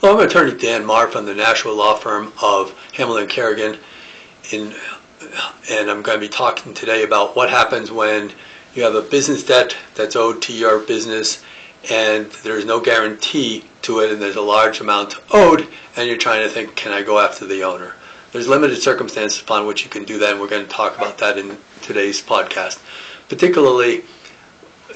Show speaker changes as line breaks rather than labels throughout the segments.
Hello, I'm attorney Dan Marr from the Nashua law firm of Hamblett Kerrigan, and I'm going to be talking today about what happens when you have a business debt that's owed to your business and there's no guarantee to it and there's a large amount owed and you're trying to think, can I go after the owner? There's limited circumstances upon which you can do that, and we're going to talk about that in today's podcast. Particularly,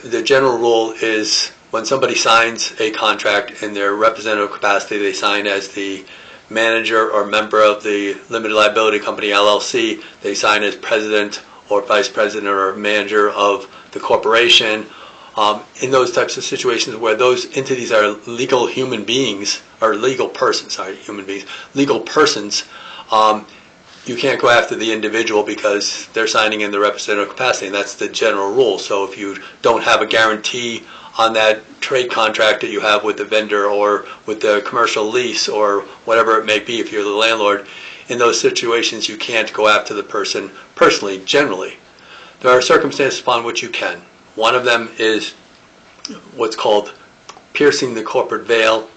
the general rule is when somebody signs a contract in their representative capacity, they sign as the manager or member of the limited liability company LLC, they sign as president or vice president or manager of the corporation. In those types of situations where those entities are legal human beings, or legal persons, legal persons, you can't go after the individual because they're signing in the representative capacity, and that's the general rule. So if you don't have a guarantee on that trade contract that you have with the vendor or with the commercial lease or whatever it may be, if you're the landlord, in those situations you can't go after the person personally, generally. There are circumstances upon which you can. One of them is what's called piercing the corporate veil.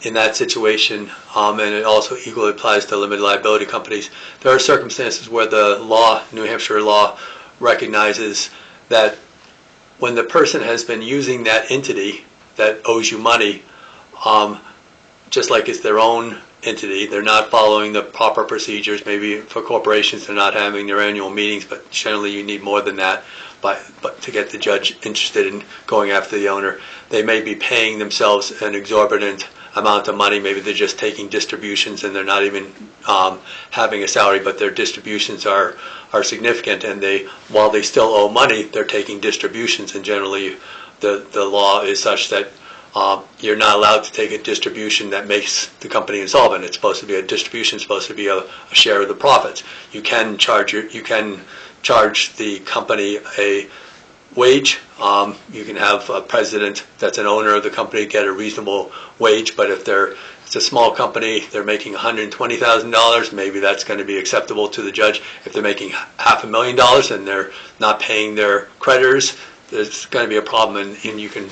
In that situation, and it also equally applies to limited liability companies, there are circumstances where the law, New Hampshire law, recognizes that when the person has been using that entity that owes you money, just like it's their own entity, they're not following the proper procedures. Maybe for corporations they're not having their annual meetings, but generally you need more than that but to get the judge interested in going after the owner. They may be paying themselves an exorbitant amount of money. Maybe they're just taking distributions and they're not even having a salary, but their distributions are significant, and while they still owe money, they're taking distributions, and generally the law is such that you're not allowed to take a distribution that makes the company insolvent. It's supposed to be a distribution, supposed to be a share of the profits. You can charge the company a wage. You can have a president that's an owner of the company get a reasonable wage, but if it's a small company, they're making $120,000, maybe that's going to be acceptable to the judge. If they're making $500,000 and they're not paying their creditors, there's going to be a problem, and you can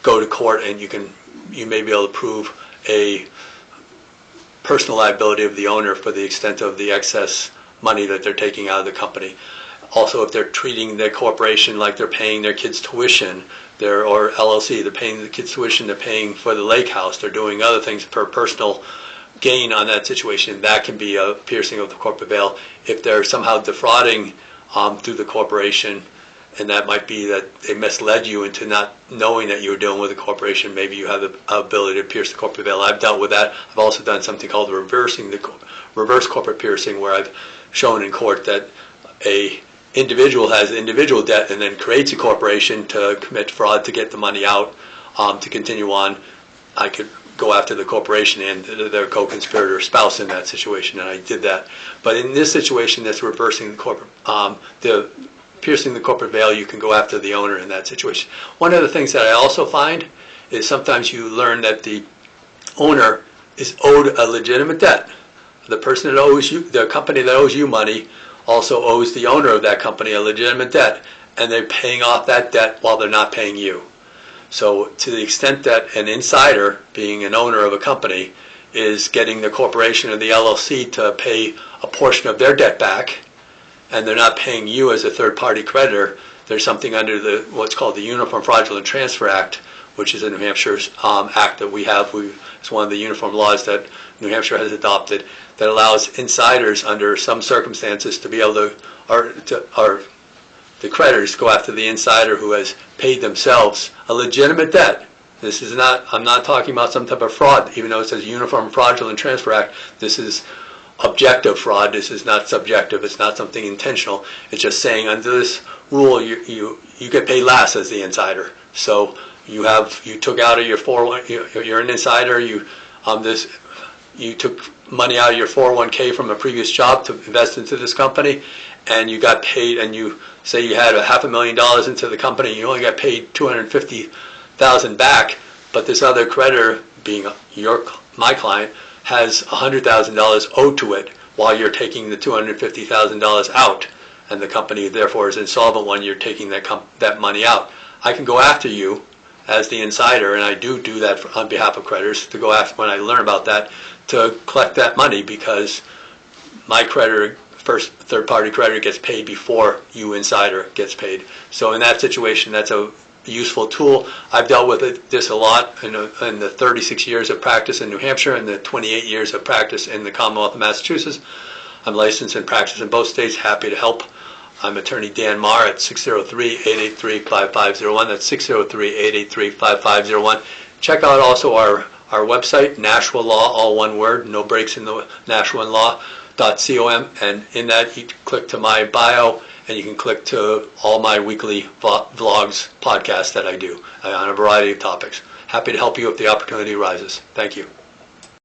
go to court and you may be able to prove a personal liability of the owner for the extent of the excess money that they're taking out of the company. Also, if they're treating their corporation like they're paying their kids' tuition, or LLC, they're paying the kids' tuition, they're paying for the lake house, they're doing other things for personal gain on that situation, that can be a piercing of the corporate veil. If they're somehow defrauding through the corporation, and that might be that they misled you into not knowing that you were dealing with a corporation, maybe you have the ability to pierce the corporate veil. I've dealt with that. I've also done something called reverse corporate piercing, where I've shown in court that a individual has individual debt and then creates a corporation to commit fraud to get the money out to continue on. I could go after the corporation and their co-conspirator spouse in that situation, and I did that. But in this situation, that's reversing the corporate, piercing the corporate veil, you can go after the owner in that situation. One of the things that I also find is sometimes you learn that the owner is owed a legitimate debt. The person that owes you, the company that owes you money, also owes the owner of that company a legitimate debt, and they're paying off that debt while they're not paying you. So to the extent that an insider, being an owner of a company, is getting the corporation or the LLC to pay a portion of their debt back, and they're not paying you as a third-party creditor, there's something under what's called the Uniform Fraudulent Transfer Act, which is a New Hampshire act that we have. It's one of the uniform laws that New Hampshire has adopted that allows insiders under some circumstances to be able to, or the creditors go after the insider who has paid themselves a legitimate debt. This is not, I'm not talking about some type of fraud, even though it says Uniform Fraudulent Transfer Act. This is objective fraud. This is not subjective. It's not something intentional. It's just saying under this rule you get paid less as the insider. So you took out of your 401, you're an insider, you took money out of your 401k from a previous job to invest into this company, and you got paid, and you say you had $500,000 into the company, you only got paid $250,000 back, but this other creditor, being my client, has $100,000 owed to it while you're taking the $250,000 out, and the company therefore is insolvent when you're taking that money out. I can go after you as the insider, and I do that on behalf of creditors, to go after when I learn about that, to collect that money, because my creditor, first third-party creditor, gets paid before you insider gets paid. So in that situation, that's a useful tool. I've dealt with this a lot in the 36 years of practice in New Hampshire and the 28 years of practice in the Commonwealth of Massachusetts. I'm licensed and practice in both states, happy to help. I'm attorney Dan Marr at 603-883-5501. That's 603-883-5501. Check out also our website, Nashua Law, all one word, no breaks in the NashuaLaw.com, and in that you click to my bio, and you can click to all my weekly vlogs, podcasts that I do on a variety of topics. Happy to help you if the opportunity arises. Thank you.